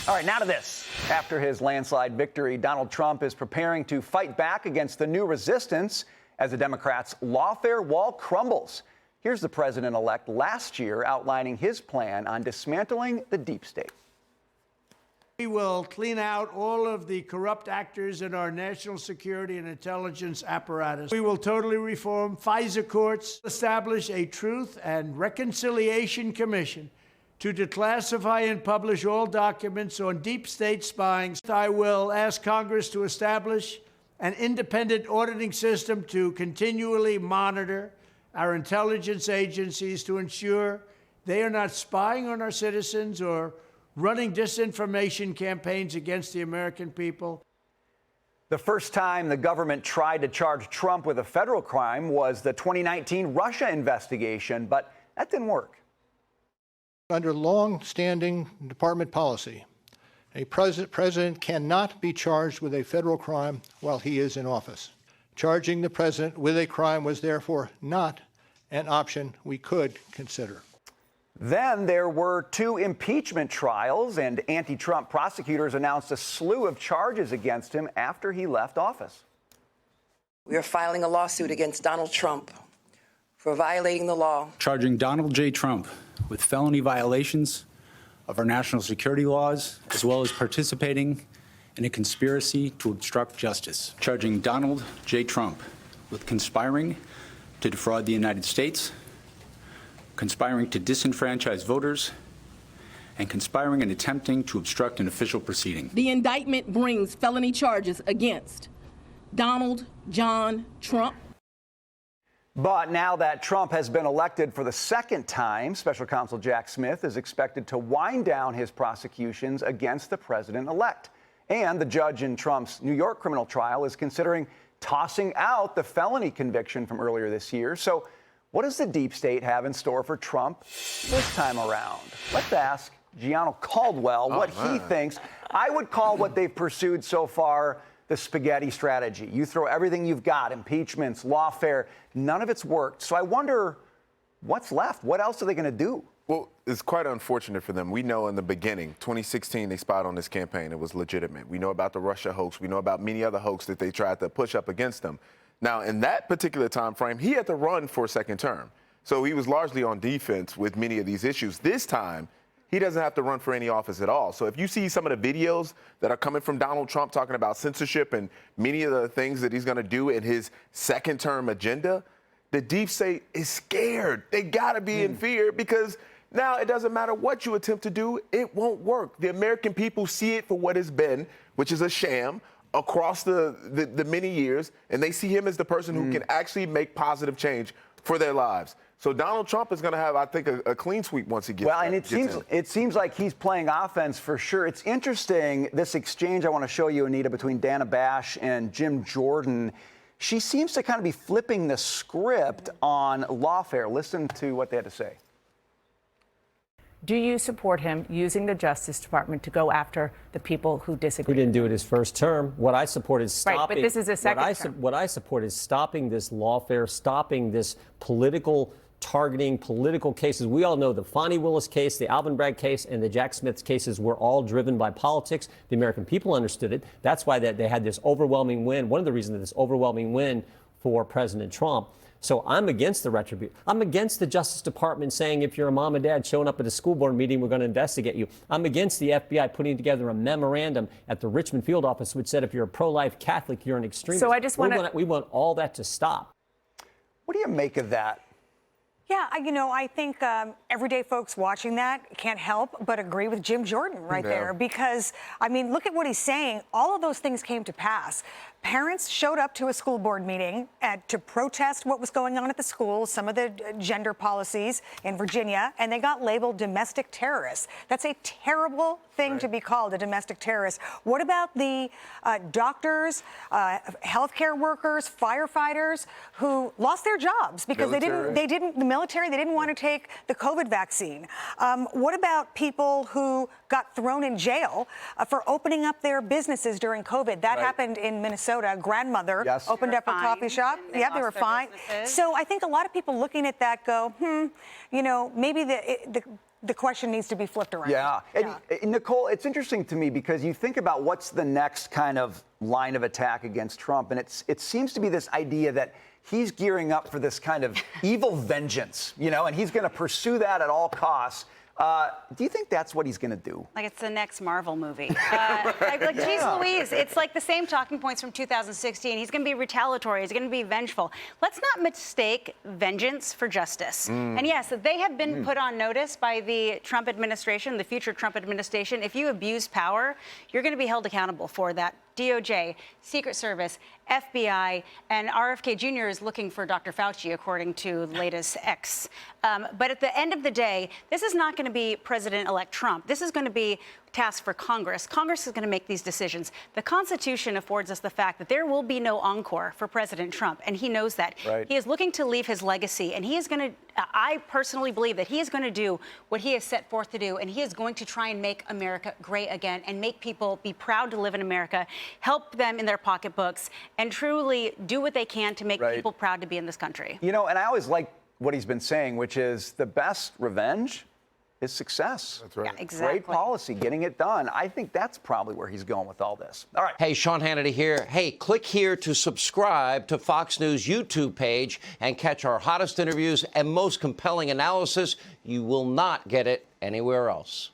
All right, now to this. After his landslide victory, Donald Trump is preparing to fight back against the new resistance as the Democrats' lawfare wall crumbles. Here's the president-elect last year outlining his plan on dismantling the deep state. We will clean out all of the corrupt actors in our national security and intelligence apparatus. We will totally reform FISA courts, establish a Truth and Reconciliation Commission to declassify and publish all documents on deep state spying. I will ask Congress to establish an independent auditing system to continually monitor our intelligence agencies to ensure they are not spying on our citizens or running disinformation campaigns against the American people. The first time the government tried to charge Trump with a federal crime was the 2019 Russia investigation, but that didn't work. Under long-standing department policy, a president cannot be charged with a federal crime while he is in office. Charging the president with a crime was therefore not an option we could consider. Then there were 2 impeachment trials, and anti-Trump prosecutors announced a slew of charges against him after he left office. We are filing a lawsuit against Donald Trump for violating the law. Charging Donald J. Trump with felony violations of our national security laws, as well as participating in a conspiracy to obstruct justice. Charging Donald J. Trump with conspiring to defraud the United States, conspiring to disenfranchise voters, and conspiring and attempting to obstruct an official proceeding. The indictment brings felony charges against Donald John Trump. But now that Trump has been elected for the second time, Special Counsel Jack Smith is expected to wind down his prosecutions against the president-elect. And the judge in Trump's New York criminal trial is considering tossing out the felony conviction from earlier this year. So what does the deep state have in store for Trump this time around? Let's ask Gianno Caldwell what he thinks. I would call what they've pursued so far the spaghetti strategy. You throw everything you've got, impeachments, lawfare, none of it's worked. So I wonder what's left. What else are they going to do? Well, it's quite unfortunate for them. We know in the beginning, 2016, they spied on this campaign. It was legitimate. We know about the Russia hoax. We know about many other hoax that they tried to push up against them. Now, in that particular time frame, he had to run for a second term. So he was largely on defense with many of these issues. This time, he doesn't have to run for any office at all. So if you see some of the videos that are coming from Donald Trump talking about censorship and many of the things that he's going to do in his second term agenda, the deep state is scared. They got to be in fear because now it doesn't matter what you attempt to do, it won't work. The American people see it for what it's been, which is a sham across the many years, and they see him as the person who can actually make positive change for their lives. So Donald Trump is going to have, I think, a clean sweep once he gets Well, and it seems like he's playing offense for sure. It's interesting, this exchange I want to show you, Anita, between Dana Bash and Jim Jordan. She seems to kind of be flipping the script on lawfare. Listen to what they had to say. Do you support him using the Justice Department to go after the people who disagree? He didn't do it his first term. What I support is stopping. Right, but this is a second term. What I support is stopping this lawfare, stopping this political targeting, political cases. We all know the Fonnie Willis case, the Alvin Bragg case, and the Jack Smith cases were all driven by politics. The American people understood it. That's why they had this overwhelming win. One of the reasons that this overwhelming win for President Trump. So I'm against the retribution. I'm against the Justice Department saying if you're a mom and dad showing up at a school board meeting, we're going to investigate you. I'm against the FBI putting together a memorandum at the Richmond field office which said if you're a pro-life Catholic, you're an extremist. So I just we want all that to stop. What do you make of that? Yeah, I think everyday folks watching that can't help but agree with Jim Jordan right there because, look at what he's saying. All of those things came to pass. Parents showed up to a school board meeting to protest what was going on at the school, some of the gender policies in Virginia, and they got labeled domestic terrorists. That's a terrible thing to be called a domestic terrorist. What about the doctors, healthcare workers, firefighters who lost their jobs because the military, they didn't want to take the COVID vaccine? What about people who got thrown in jail for opening up their businesses during COVID? That happened in Minnesota. A grandmother opened up a coffee shop. They were fine. So I think a lot of people looking at that go, maybe the the question needs to be flipped around. Yeah. And Nicole, it's interesting to me because you think about what's the next kind of line of attack against Trump, and it seems to be this idea that he's gearing up for this kind of evil vengeance, and he's going to pursue that at all costs. Do you think that's what he's going to do? Like it's the next Marvel movie. Like geez Louise, it's like the same talking points from 2016. He's going to be retaliatory. He's going to be vengeful. Let's not mistake vengeance for justice. And yes, they have been put on notice by the Trump administration, the future Trump administration. If you abuse power, you're going to be held accountable for that. DOJ, Secret Service, FBI, and RFK Jr. is looking for Dr. Fauci, according to the latest X. But at the end of the day, this is not going to be President-elect Trump. This is going to be task for Congress. Congress is going to make these decisions. The Constitution affords us the fact that there will be no encore for President Trump, and he knows that. Right. He is looking to leave his legacy, and he is going to, I personally believe that he is going to do what he has set forth to do, and he is going to try and make America great again and make people be proud to live in America, help them in their pocketbooks, and truly do what they can to make people proud to be in this country. And I always like what he's been saying, which is the best revenge is success. That's right. Yeah, exactly. Great policy, getting it done. I think that's probably where he's going with all this. All right. Hey, Sean Hannity here. Hey, click here to subscribe to Fox News YouTube page and catch our hottest interviews and most compelling analysis. You will not get it anywhere else.